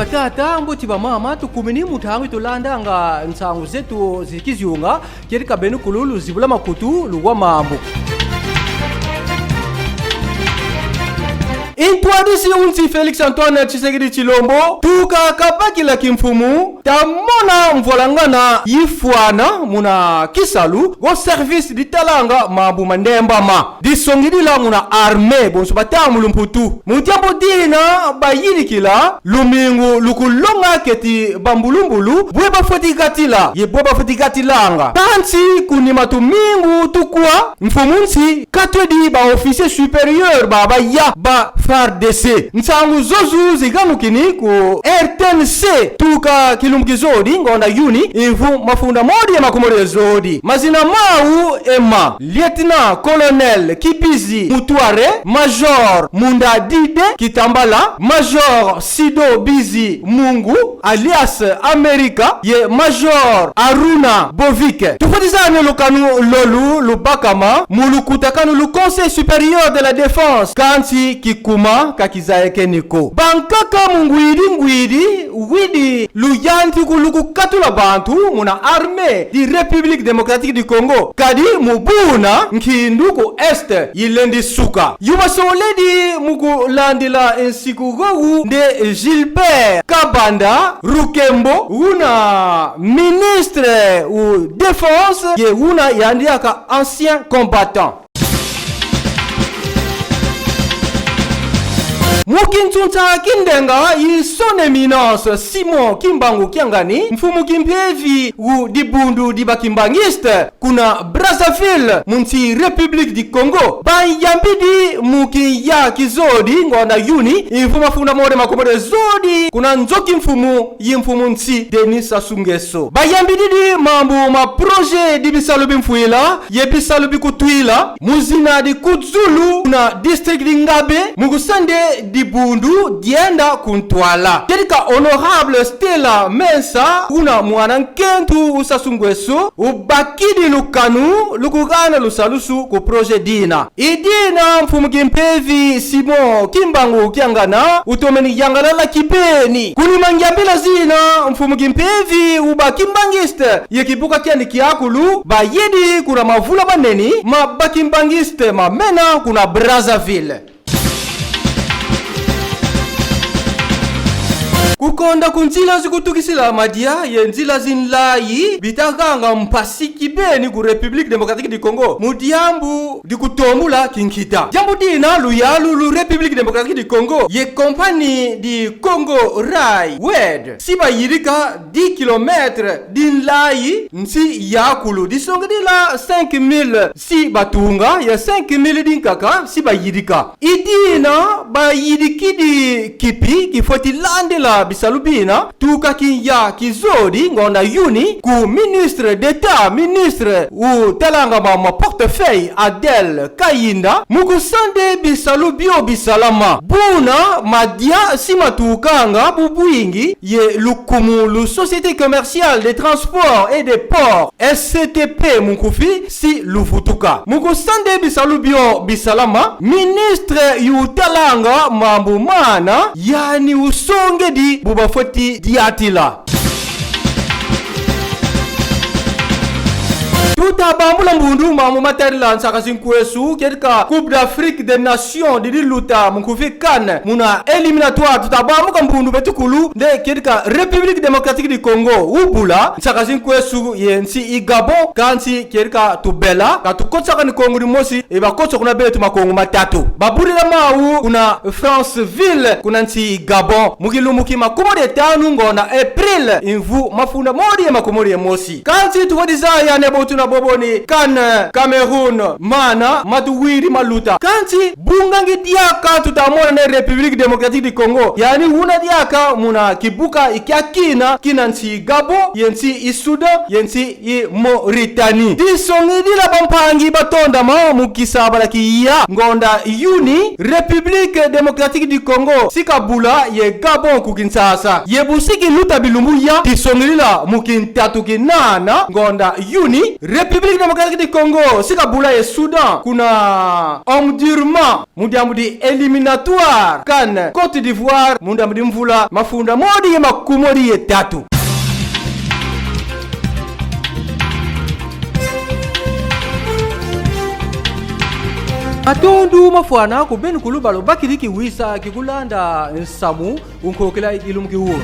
batata mbuti ba mama tukumini mutangu tulanda nga nsangu zetu zikiziunga kiri kabenu kululu zibula makutu luwa mambo. Intwadisi unsi Felix Antoine Tshisekedi Tshilombo tuka kabakila kimfumu tamona mvolangana yifwana muna kisalu go service ditalanga mabu mandembama disongidila muna arme bonso batamulu mputu mutiambo dina bayilikila lumingu lukulonga keti bambulumbulu bwe bafotikatila ye bwe bafotigatilanga tansi kunimatu mingu tukwa mfumunsi katwedi ba officier supérieur baba ya ba FARDC nsangu zozu zigamukini ku RTNC tuka kilumkizodi ngonda yuni infu mafunda modi ya makumore zodi mazina mau ema lieutenant colonel Kipizi Mutuare, major Munda Dide Kitambala, major Sido Bizi Mungu alias Amerika ye major Aruna Bovike tufotizane lukanu lolu lubakama mulukutakanu lu conseil supérieur de la défense kanti kikuma kakizaeke niko bankaka ngwidi widi luyanti kuluku katula bantu muna armée di République démocratique du Congo kadi mubuna nkinduku est yilendi suka yuba soledi muku landila ensikugogu de Gilbert Kabanda Rukembo una ministre ou défense ye una yandiaka ancien combattant. Mukintunta kindenga yi son éminence Simon Kimbangu Kiangani mfumu kimpevi u dibundu dibakimbangiste kuna Brazzaville munti République du Congo bayambidi muki ya kizodi ngona yuni infuma funda mode makomode zodi kuna nzoki mfumu yimfumu nti Denis Sassou Nguesso bayambidi di mambu ma projet dibisalubi mfuila yebisalubi kutwila muzina di Kudzulu na district di Ngabe mugusande dibundu dienda kuntwala kedika honorable Stella Mensa una mwana nkentu Sassou Nguesso ubakidi lukanu lukugana lusalusu ku projet dina idina mfumuki mpevi Simon Kimbangu Kiangana utomeni yangana la kipeni kulimangyambila zina mfumuki mpevi ubakimbangiste yekibuka kiani kiakulu bayidi kuna mavula baneni mabakimbangiste mamena kuna Brazzaville. Kukonda kunzila zikutukisila madia ye nzila zinlayi bitakanga mpasiki beni ku République démocratique du Congo mudiambu dikutomula kinkita jambu dina luyalu lu République démocratique du Congo ye compagnie di Congo Rail Wed siba yirika 10 km dinlayi nsi yakulu disongedila 5000 si batunga ya 5000 dinkaka siba yirika idina ba yirikidi kipi kifoti landela bisalubina tuka kinya kizodi ngonda yuni ku ministre d'état ministre u talanga ma portefeuille Adel Kayinda mukusande bisalubio bisalama buna madia simatukanga bubuingi ye lukumu lu société commerciale des transports et des ports SCTP mukufi si lufutuka mukusande bisalubio bisalama ministre yu talanga mambu mana yani usonge di bubafoti diatila tuta bambula mbundu mamu materila nsaka sinkwesu kedika Coupe d'Afrique des Nations didi luta munkufi kan muna éliminatoire tuta bambuka mbundu betukulu nde kedika République démocratique du Congo ubula nsaka sinkwesu yensi igabo kansi kedika tubela katukotsa ni Congo dimosi ebakotsa kuna betu makongo matatu baburira mau kuna Franceville kuna nsi Gabon mugilumuki makomori etanu ngona April invu mafunda modi ya makomori emosi kansi tukodiza ya nebotu na boboni kan Cameroun mana matuwiri maluta kanti bungangi diaka tutamona na République démocratique du Congo yani una diaka muna kibuka ikiakina kinansi Gabo yensi Isudan yensi i Mauritanie disongi dila bampangi batonda ma mukisabala kiya ngonda yuni République démocratique du Congo sikabula ye Gabon kukinsasa yebusiki luta bilumuya disongi dila mukintatu kinana ngonda yuni République démocratique du Congo sikabula ye Soudan kuna omdurma Gabon mundamudi eliminatoire kan Côte d'Ivoire mundamudi mvula mafunda modi makumori etatu. Atondu mafwana kubeni kulubalo bakiriki wisa kikulanda nsamu unkokela ilumki huo.